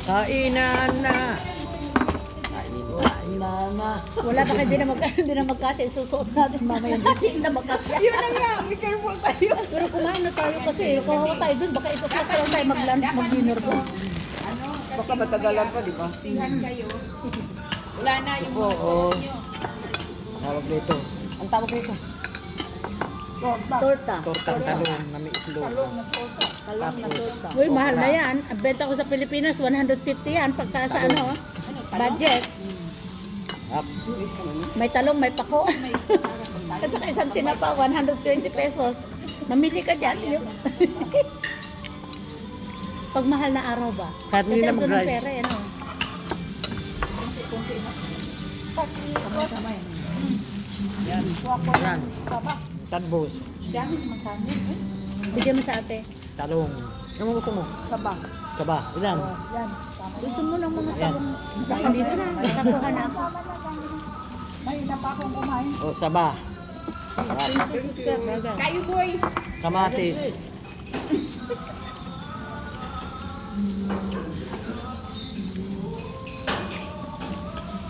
Kainan na. Mama. Wala pa kayo, hindi na magkasya. Isusuot natin mamaya. Hindi na magkasya. Yun na nga, be careful tayo. Pero kumain na tayo kasi. Kawawa tayo dun. Baka isusuot pa lang tayo mag-dinner doon. Baka matagalan pa, di ba? Tingnan kayo. Wala na yung Oo. Tawag dito. Ang tawag dito? Torta. Tortang talong na may itlog. talong na torta. Talong na torta. Uy, mahal na yan. Ang benta ko sa Pilipinas, 150 yan. Pagka sa ano, budget. Up. May talong, may pako. Ito ka isang tinapa, 120 pesos. Mamili ka dyan. Pag mahal na araw ba? Kahit hindi na Kasi mag-rice. ng pera, ano. Yan. Yan. Tadbos. Diyan, magkano? Bigyan mo sa ate. Talong. Ano gusto mo? Saba. Saba. Ilan? Yan. Gusto mo ng mga Ayan. talong. Saka dito na, nakakuha na ako. May na pa akong kumain. O, saba. Sarap. Kayo boy. Kamatis.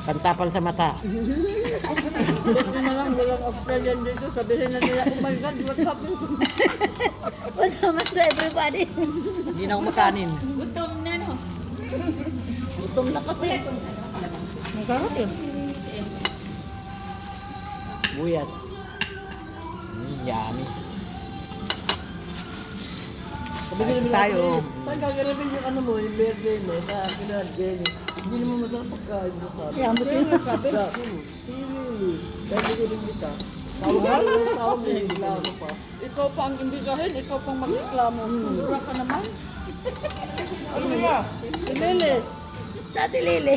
Pantapal sa mata. Gusto na lang, walang Australian dito. Sabihin na nila, oh my God, what happened? What's happened to everybody? Hindi na ako makanin. Gutom na no. Gutom na kasi. May karot yun. Buyas. Yummy. Kain tayo. Saan gagarapin yung ano mo, yung birthday mo, sa kinal, Jenny? Hindi naman masarap pagkain mo sabi. Kaya mo Kaya nga sabi, really, dahil ko rin kita. Tawag na yung reklamo pa. Ikaw pa ang imbitahin, ikaw pang mag-reklamo. Mura ka naman. Ano nga? Si Lele. Dati Lili.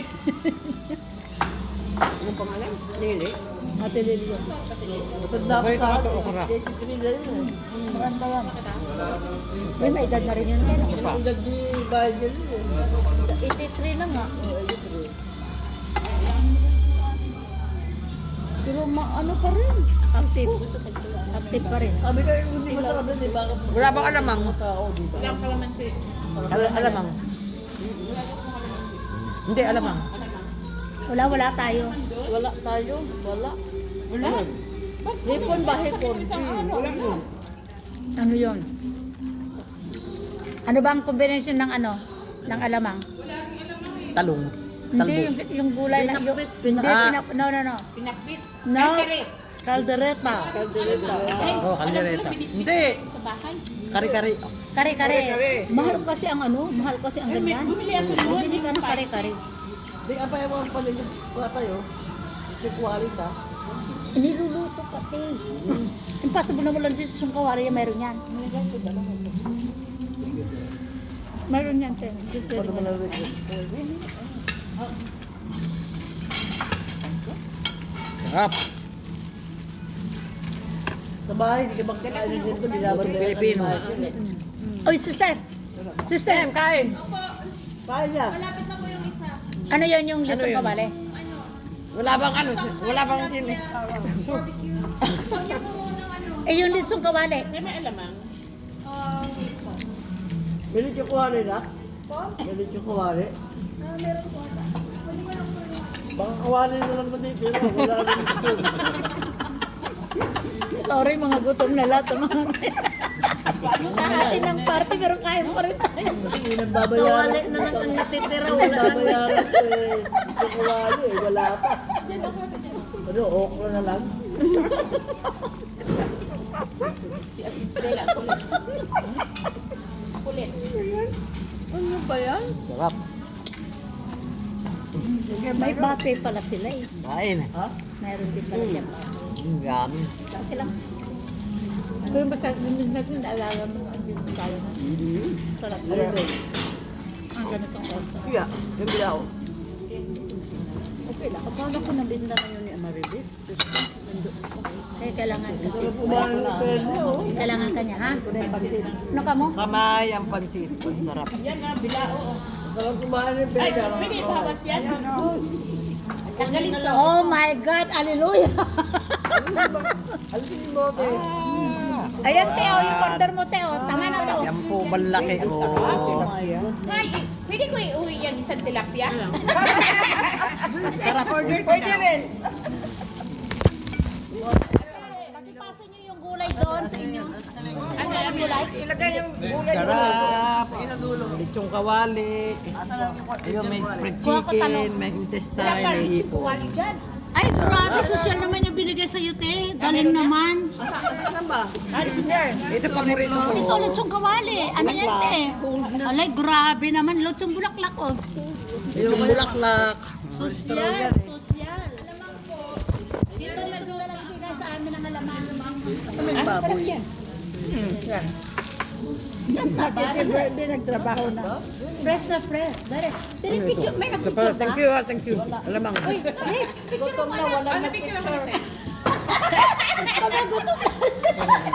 Anong pangalan? Lele? Ate Lili yun. Matanda ko Okay, sa ito, okra. 83 na yun. Maranda yan. Uy, may edad na rin yun. Pa. Ang gagdi bayad yun eh. 83 na nga. Pero ano pa rin? Active. Active pa rin. Sabi kayo, hindi masarap din eh. Bakit Wala bang alamang? tao, di ba? Walang kalamansi. Alamang. Hindi, alamang. Wala tayo. Wala tayo. Wala. Wala. Hipon ba? Hipon. Ano yun? Ano ba ang combination ng ano? Ng alamang? Talong. Hindi, Talbos. yung gulay na yung hindi, Ah. no. Pinakbit. No. Kare. Caldereta. Kaldereta. Oh, kaldereta. Hindi. Sa bahay. Kari-kari. Kare-kare. Mahal kasi ang ano, mahal kasi ang ganyan. Bumili ako doon. Bumili ka ng kare-kare. Di apa yung mga paligid pa tayo? Si Kualita. Niluluto pati. Impossible na walang dito sa kawari, mayroon yan. Mayroon yan, Chen. Paano mo na rin yun? Sarap. Sa bahay, hindi ka bang kainin dito? Binaban na Pilipino. Oy, sister! Sister! Kain. Kaya niya. Ano yun yung Ano lisong yun? kabale? Wala bang ano? Wala bang hindi? Eh, yung lisong kabale. May alamang. Meron siya kuwari na? Meron siya kuwari? Baka kuwari na lang ba dito? Wala rin dito. Sorry, mga gutom na lahat. Kahati ng party, pero kain pa rin tayo. Hindi nagbabayaran. na lang ang natitira, Nagbabayaran ko eh. Hindi kuwari eh. Wala pa. Ano, okra na lang? Si Asistela. Kulit. Ano ba yan? Sarap. May bate pala sila eh. Kain. Ha? Mayroon din pala siya. Yummy. Okay lang. Kung basta natin naalala mo ang dito tayo na. Sarap. Ano yun? Ang ganitong osa. Kaya, yung bilaw. Okay lang. Paano ko nabinda na yun ni Amaribit? Kaya kailangan kasi. Kumain ng pwede, oh. Kailangan kanya, ha? Ano ka mo? Kamay ang pansit. Ang sarap. Yan na, bilao. Sarap kumain ng Ay, pwede. pwede ipahabas yan. Tanggalin to. Oh my God! Hallelujah! Alisin yung bote. Ayan, Teo. Yung order mo, Teo. Tama na to. Yan po malaki. Oh. my God. Ay, Pwede ko iuwi yan isang tilapia? Sarap. Pwede rin. Pakipasan niyo yung gulay doon sa inyo. Ano yung gulay? Ilagay yung gulay. Sarap. Lechong kawali. Ayun, may fried chicken, may intestine, may hipo. Kuwali dyan. Ay, grabe, social naman yung binigay sa iyo, te. Galing naman. Ito paborito ko. Ito, lechong kawali. Ano yan, te? Alay, grabe naman. Lechong bulaklak, oh. Yung bulaklak. Social. Social. Alamang po. Dito na lang ibigay sa amin ang alamang. May baboy. Hindi nagtrabaho na. Fresh na fresh. Dali. Dali, picture. May nag-picture Thank you, thank you. Alamang. Gutom na, wala na picture.